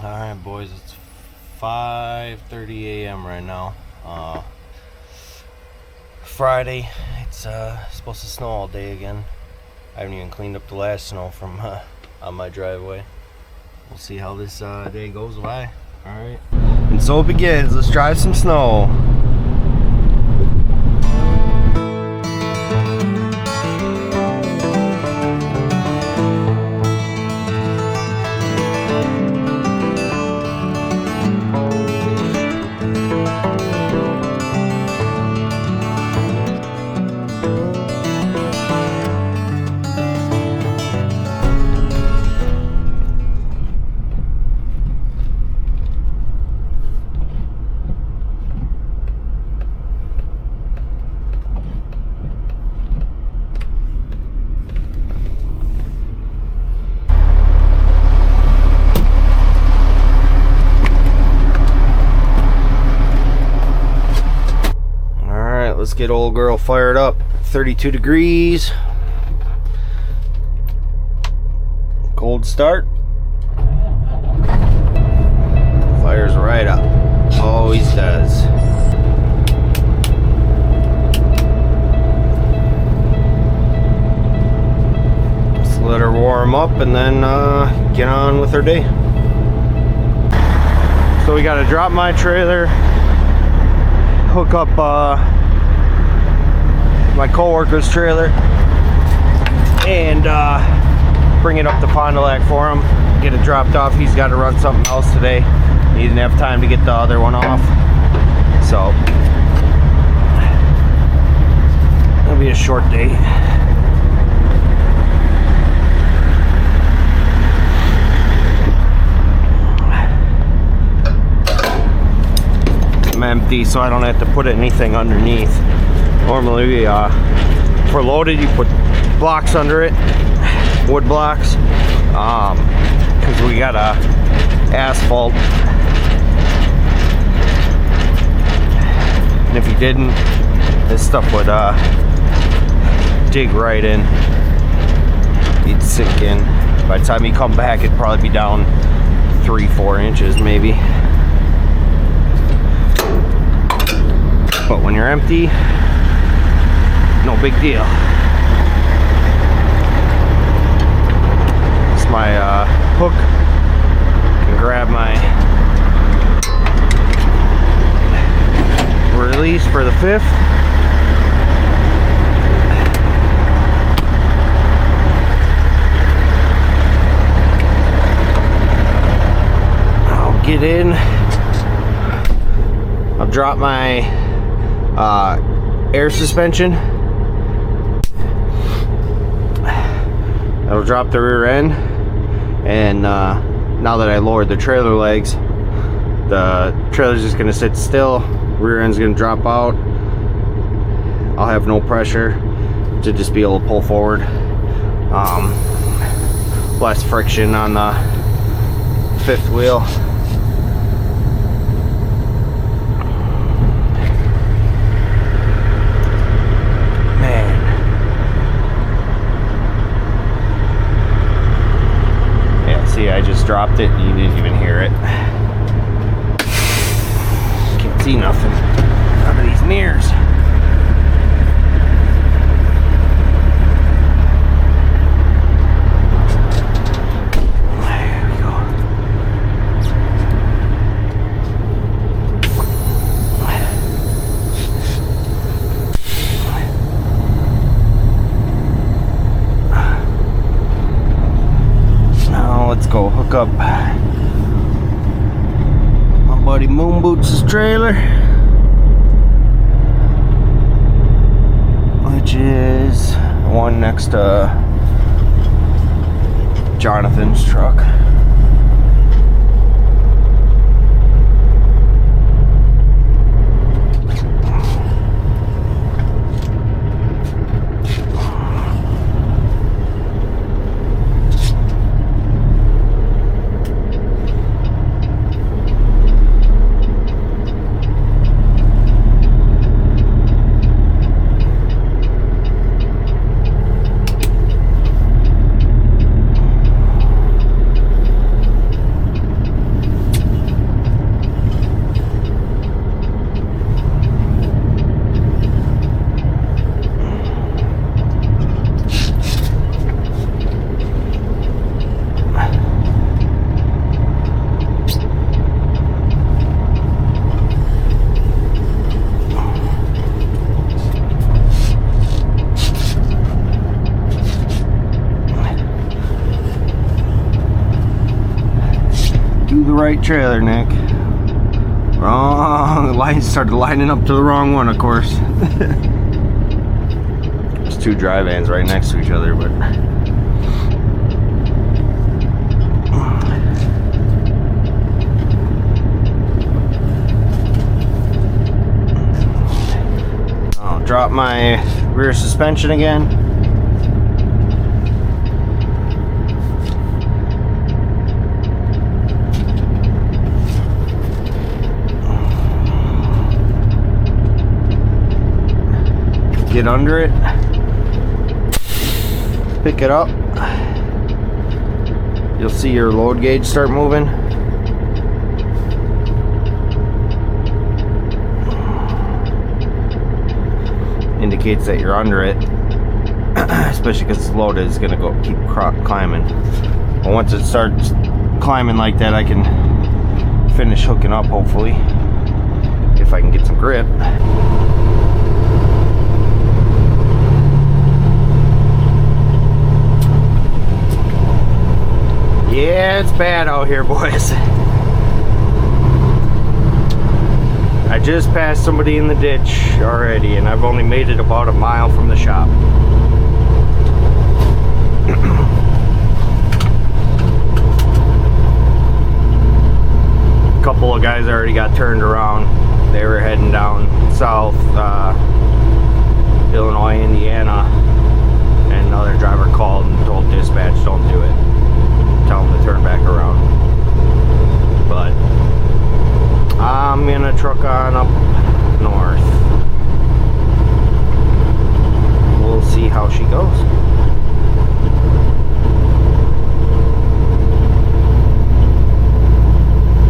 Alright boys, it's 5:30 a.m. right now. Friday. It's supposed to snow all day again. I haven't even cleaned up the last snow from on my driveway. We'll see how this day goes by. Alright. And so it begins. Let's drive some snow. Let's get old girl fired up. 32 degrees. Cold start. Fires right up. Always does. Just let her warm up and then get on with her day. So we gotta drop my trailer, hook up my co-worker's trailer, and bring it up to Fond du Lac for him, get it dropped off. He's got to run something else today. He didn't have time to get the other one off, so it'll be a short day. I'm empty, so I don't have to put anything underneath. Normally, for loaded, you put blocks under it, wood blocks, because we got asphalt. And if you didn't, this stuff would dig right in. It'd sink in. By the time you come back, it'd probably be down 3-4 inches, maybe. But when you're empty, no big deal. It's my hook. Can grab my release for the 5th. I'll get in. I'll drop my air suspension. That'll drop the rear end, and now that I lowered the trailer legs, the trailer's just gonna sit still, rear end's gonna drop out. I'll have no pressure to just be able to pull forward. Less friction on the 5th wheel. I just dropped it and you didn't even hear it. Can't see nothing out of these mirrors. There we go. Let's go hook up my buddy Moon Boots' trailer, which is the one next to Jonathan's truck. to the right trailer, Nick. Wrong. The line started lining up to the wrong one, of course. There's two dry vans right next to each other, but I'll drop my rear suspension again. Get under it, pick it up, you'll see your load gauge start moving. Indicates that you're under it, especially because it's loaded. It's gonna go keep climbing. But once it starts climbing like that, I can finish hooking up, hopefully, if I can get some grip. Yeah, it's bad out here, boys. I just passed somebody in the ditch already, and I've only made it about a mile from the shop. A couple of guys already got turned around. They were heading down south, Illinois, Indiana, and another driver called and told dispatch, don't do it. Tell them to turn back around. But I'm gonna truck on up north. We'll see how she goes.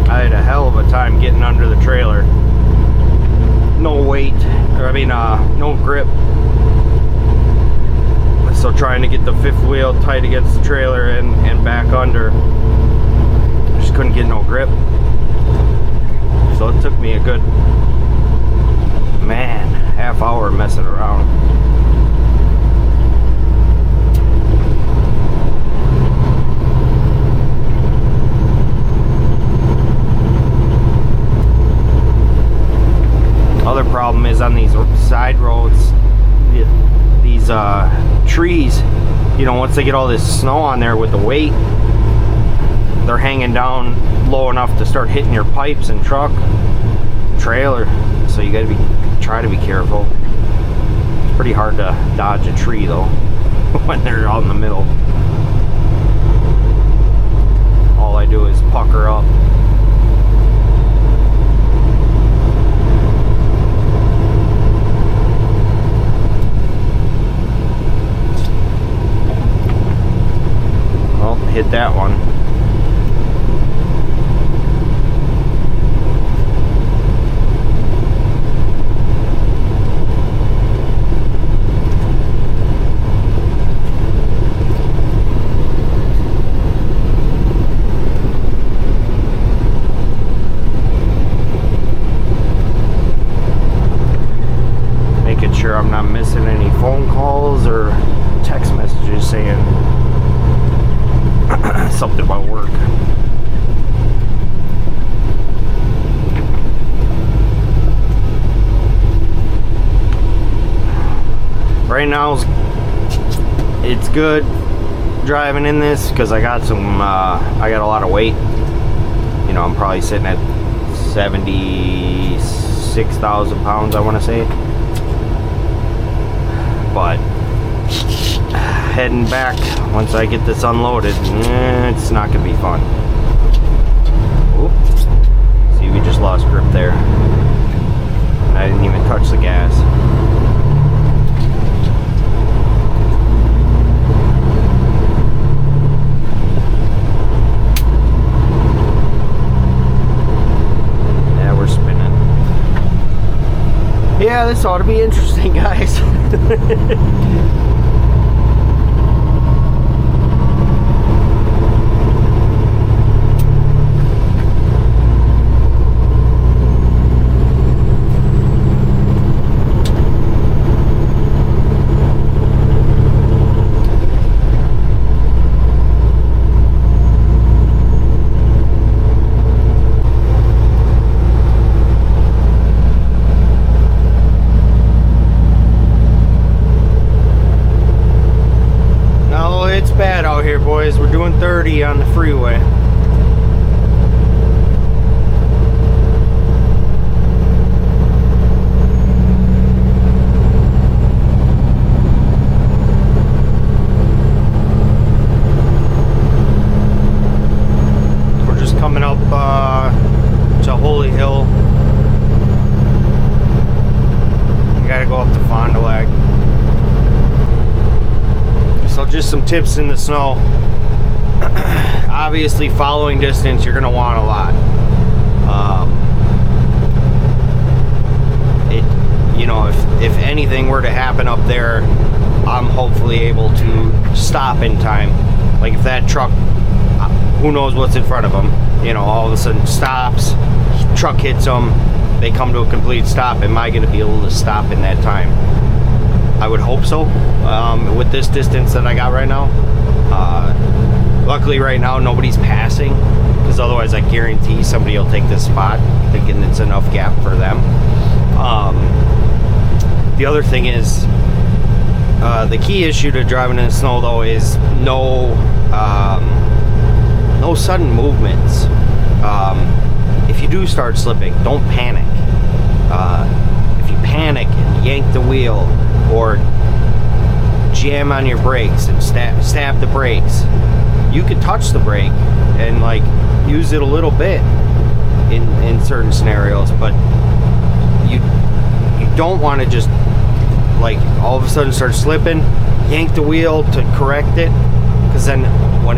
I had a hell of a time getting under the trailer. No weight, no grip. So trying to get the fifth wheel tight against the trailer and back under, just couldn't get no grip. So it took me a good, half hour messing around. Other problem is on these side roads, these trees, once they get all this snow on there with the weight, they're hanging down low enough to start hitting your pipes and truck, trailer. So you gotta try to be careful. It's pretty hard to dodge a tree though when they're out in the middle. All I do is pucker up. Well, hit that one. Sure I'm not missing any phone calls or text messages saying something about work. Right now it's good driving in this because I got I got a lot of weight. I'm probably sitting at 76,000 pounds, I want to say. But heading back, once I get this unloaded, it's not gonna be fun. Oop. See, we just lost grip there. I didn't even touch the gas. Yeah, we're spinning. Yeah, this ought to be interesting, guys. 30 on the freeway. We're just coming up to Holy Hill. We gotta go up to Fond du Lac. So just some tips in the snow. Obviously, following distance, you're gonna want a lot. You know, if anything were to happen up there, I'm hopefully able to stop in time. Like if that truck, who knows what's in front of them, you know, all of a sudden stops, truck hits them, they come to a complete stop. Am I going to be able to stop in that time? I would hope so. With this distance that I got right now. Luckily right now nobody's passing, because otherwise I guarantee somebody will take this spot thinking it's enough gap for them. The other thing is, the key issue to driving in the snow though is no sudden movements. If you do start slipping, don't panic. If you panic and yank the wheel or jam on your brakes and stab the brakes, you could touch the brake and like use it a little bit in certain scenarios, but you don't want to just like all of a sudden start slipping, yank the wheel to correct it, because then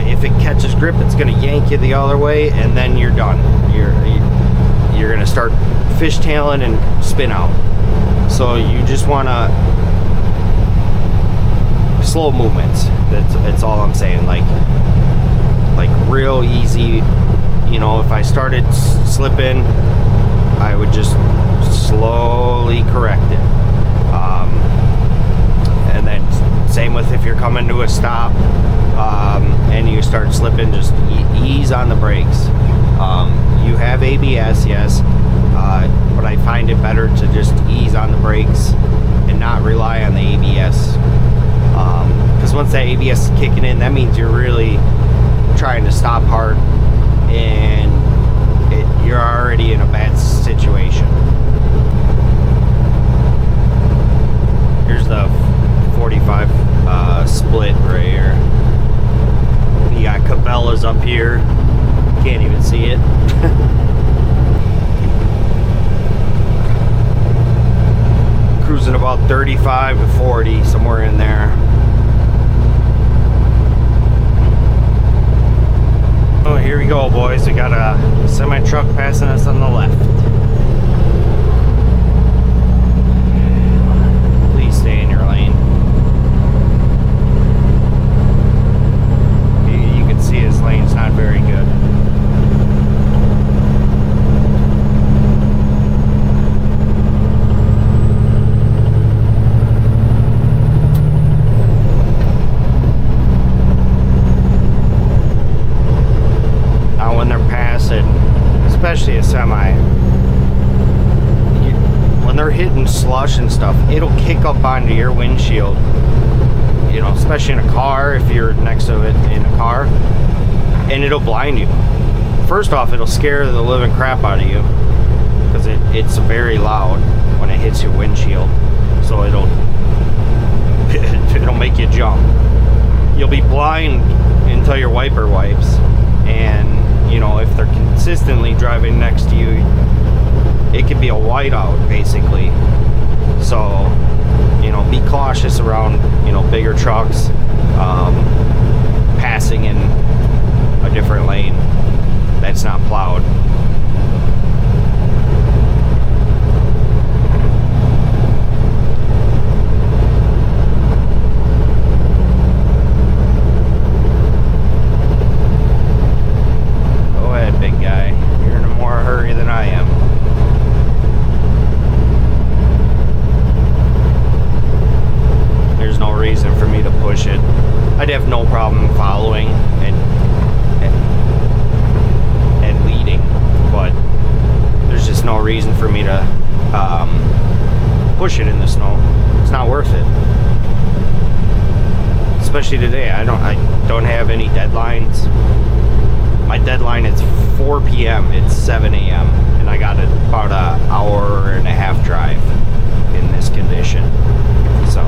if it catches grip, it's going to yank you the other way, and then you're done. You're going to start fishtailing and spin out. So you just want to slow movements. That's all I'm saying. Like real easy. You know, if I started slipping, I would just slowly correct it. And then same with if you're coming to a stop and you start slipping, just ease on the brakes. You have ABS, yes, but I find it better to just ease on the brakes and not rely on the ABS. Because once that ABS is kicking in, that means you're really trying to stop hard, and you're already in a bad situation. Here's the 45 split right here. You got Cabela's up here. Can't even see it. Cruising about 35 to 40, somewhere in there. Oh, here we go, boys. We got a semi-truck passing us on the left. Please stay in your lane. You can see his lane's not very good. Especially a semi, when they're hitting slush and stuff, it'll kick up onto your windshield, you know, especially in a car, if you're next to it in a car, and it'll blind you. First off, it'll scare the living crap out of you, because it's very loud when it hits your windshield, so it'll make you jump. You'll be blind until your wiper wipes, and you know, if they're consistently driving next to you, it could be a whiteout, basically. So, you know, be cautious around, you know, bigger trucks, passing in a different lane that's not plowed. I'd have no problem following and leading, but there's just no reason for me to push it in the snow. It's not worth it. especially today. I don't have any deadlines. My deadline is 4 p.m. It's 7 a.m. and I got about an hour and a half drive in this condition. So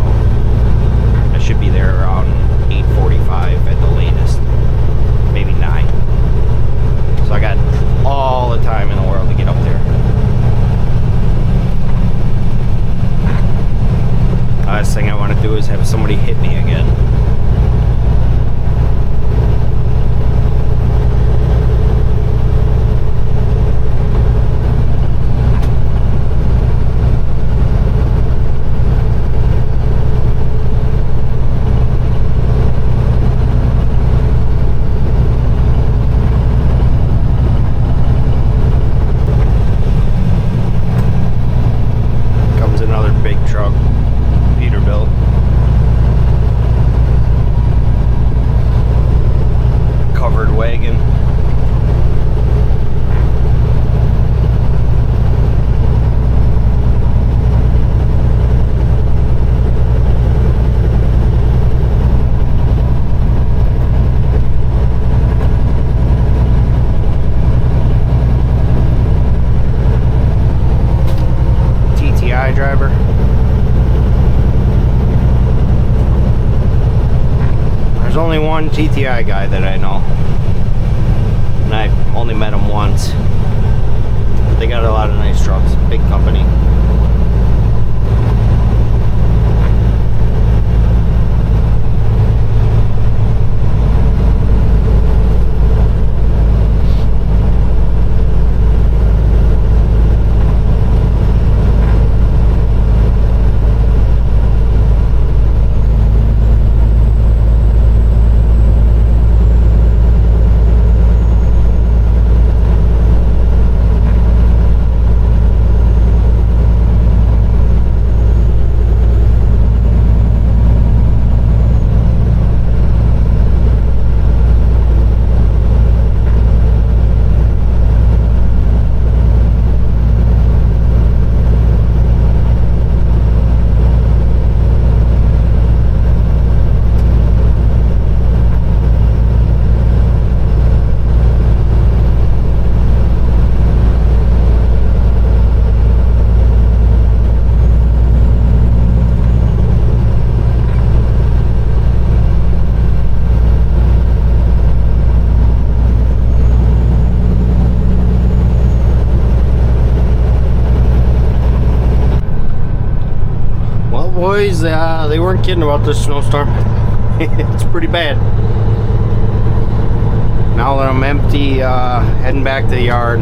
I should be there around 8:45 at the latest, maybe 9. So I got all the time in the world to get up there. Last thing I want to do is have somebody hit me again. Comes another big truck, Peterbilt. Covered wagon. TTI driver. There's only one TTI guy that I know, and I've only met him once. They got a lot of nice trucks, big company. Boys, they weren't kidding about this snowstorm. It's pretty bad. Now that I'm empty, heading back to the yard.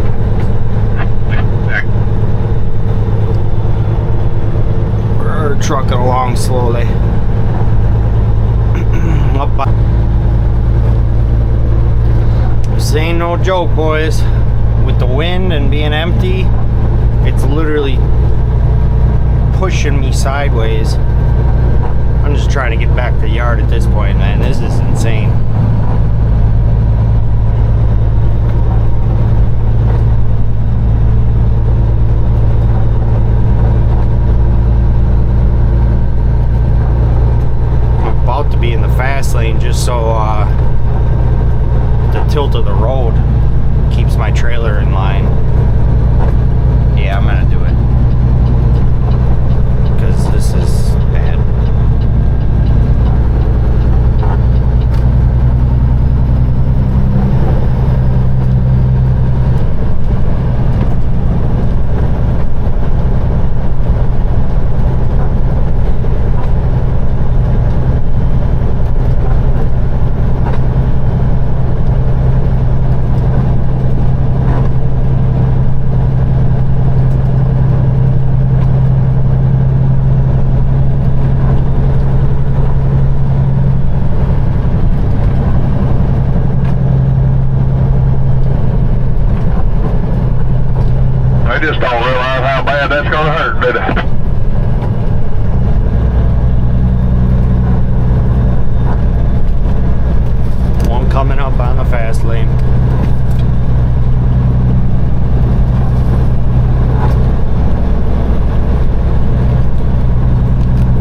We're trucking along slowly. This ain't no joke, boys. With the wind and being empty, it's literally pushing me sideways. I'm just trying to get back to the yard at this point, man. This is insane. I'm about to be in the fast lane just so the tilt of the road keeps my trailer in line. Yeah, I'm gonna do it. Because this is bad. I just don't realize how bad that's going to hurt, did it? One coming up on the fast lane.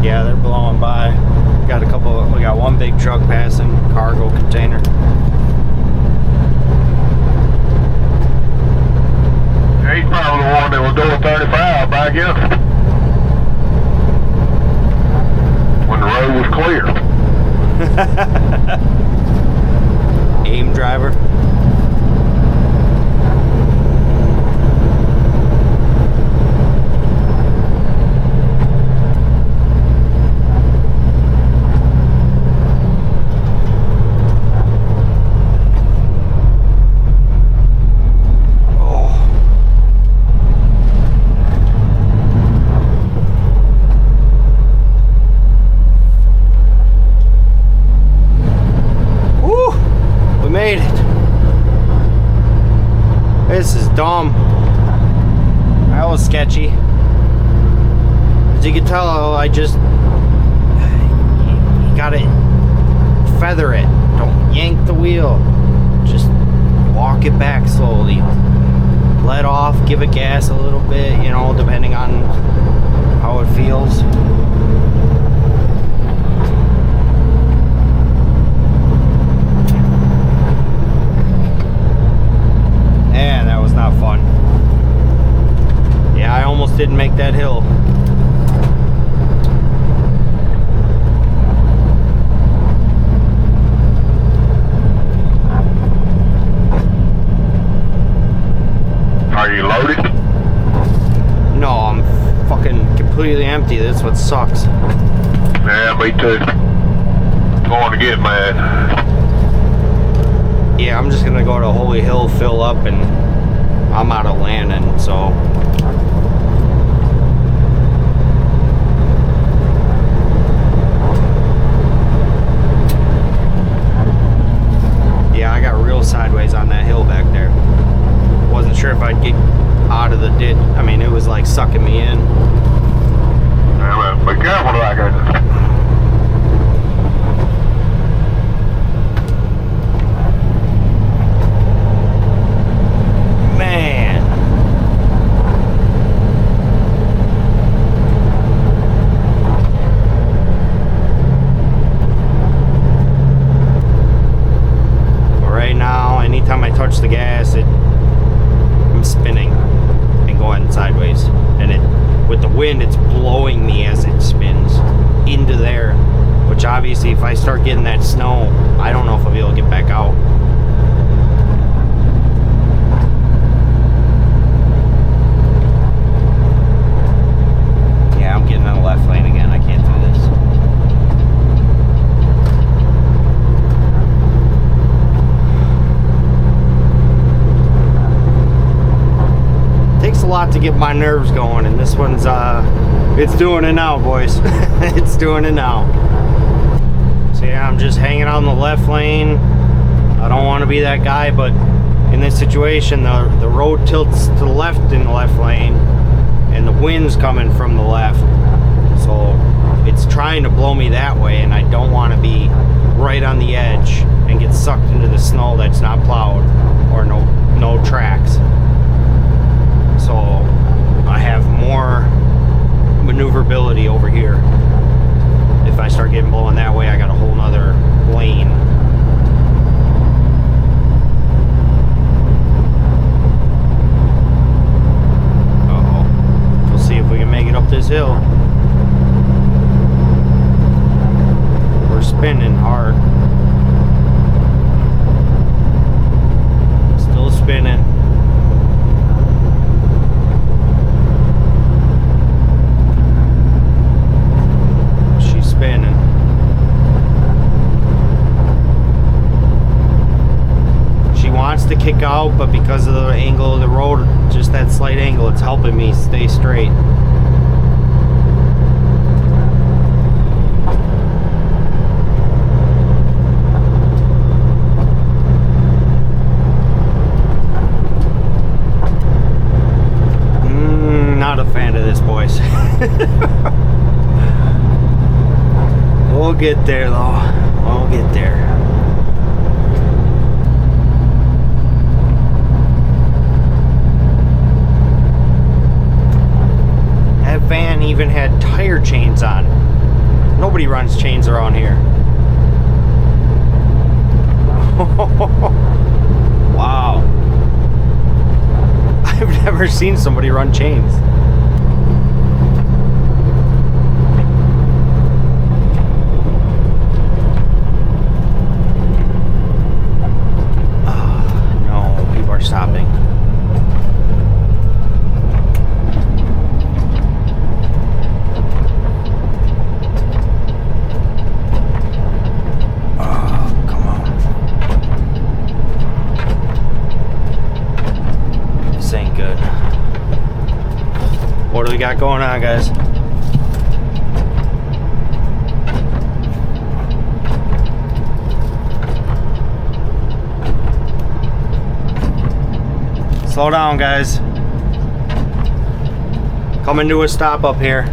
Yeah, they're blowing by. We got one big truck Aim driver. Made it. This is dumb. That was sketchy. As you can tell, you gotta feather it. Don't yank the wheel. Just walk it back slowly. Let off, give it gas a little bit, you know, depending on how it feels. Man, that was not fun. Yeah, I almost didn't make that hill. Are you loaded? No, I'm fucking completely empty. That's what sucks. Yeah, me too. Going to get mad. Yeah, I'm just gonna go to Holy Hill, fill up, and I'm out of landing, so. Yeah, I got real sideways on that hill back there. Wasn't sure if I'd get out of the ditch. I mean, it was like sucking me in. Yeah, man, be careful like that. Man. But right now, anytime I touch the gas, I'm spinning and going sideways. And with the wind, it's blowing me as it spins into there. Which obviously, if I start getting that snow, I don't know if I'll be able to get back out. I'm getting on the left lane again. I can't do this. Takes a lot to get my nerves going, and this one's it's doing it now, boys. It's doing it now. So yeah, I'm just hanging out in the left lane. I don't want to be that guy, but in this situation, the road tilts to the left in the left lane, and the wind's coming from the left, so it's trying to blow me that way, and I don't want to be right on the edge and get sucked into the snow that's not plowed or no tracks. So I have more maneuverability over here. If I start getting blown that way, I got a whole nother lane. See if we can make it up this hill. We're spinning hard. Still spinning. She's spinning. She wants to kick out, but because of the angle of the road, just that slight angle, it's helping me stay straight. Not a fan of this, boys. We'll get there, though. We'll get there. That van even had tire chains on. Nobody runs chains around here. Wow. I've never seen somebody run chains. What do we got going on, guys? Slow down, guys. Coming to a stop up here.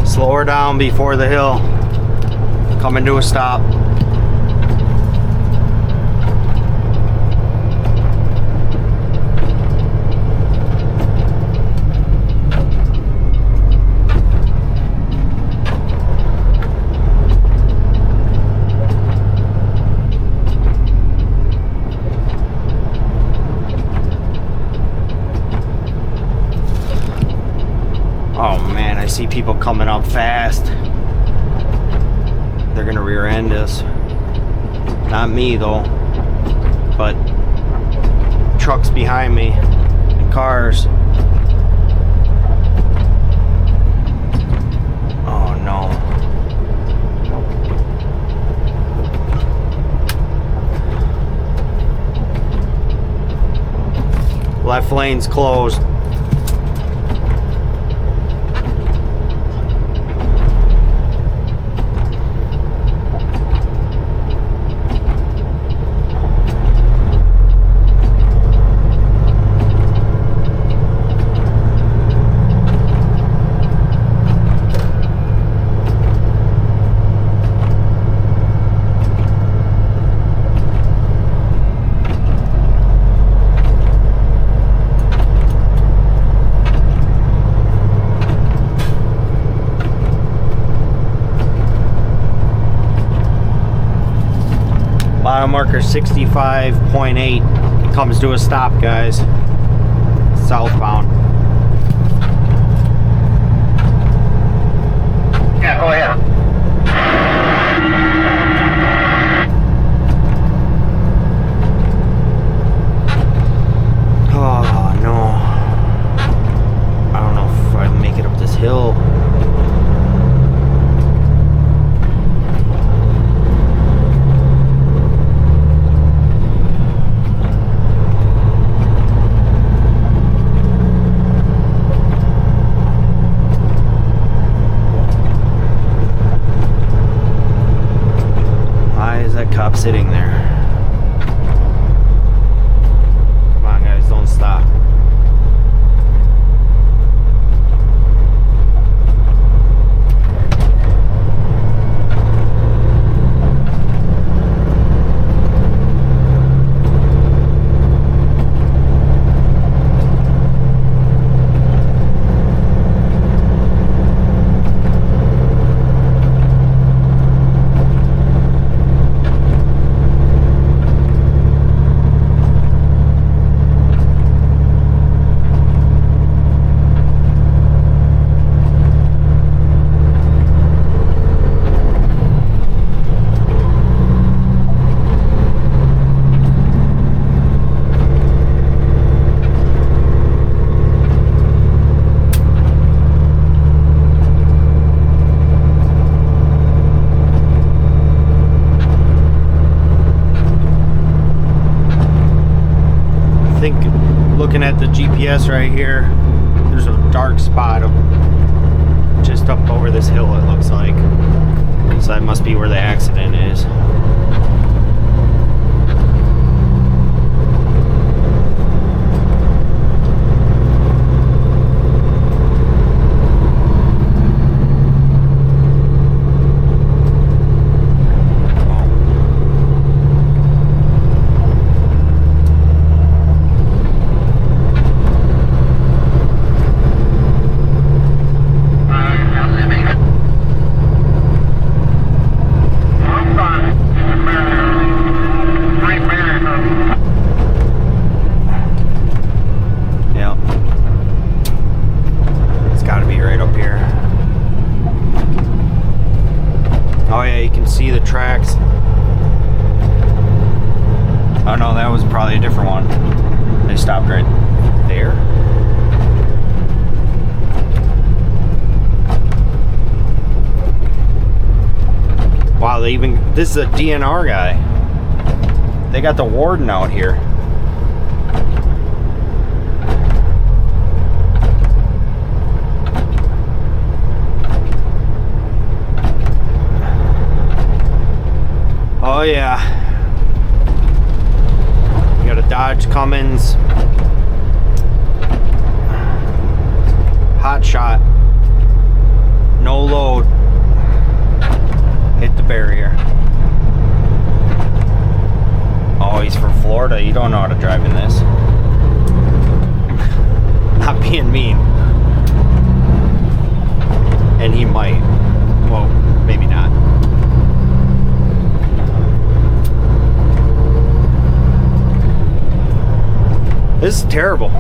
Slow her down before the hill. Coming to a stop. Oh man, I see people coming up fast. They're gonna rear end us. Not me though, but trucks behind me and cars. Oh no. Left lane's closed. Bottom marker 65.8. It comes to a stop, guys. Southbound. Yeah, go ahead. Oh no. I don't know if I make it up this hill. Cop sitting there. Come on, guys, don't stop. Looking at the GPS right here, there's a dark spot just up over this hill, it looks like. So that must be where the accident is. I'm fine. This is a DNR guy. They got the warden out here. Oh yeah. You got a Dodge Cummins. Hot shot. No load. Hit the barrier. Oh, he's from Florida. You don't know how to drive in this. Not being mean. And he might. Well, maybe not. This is terrible.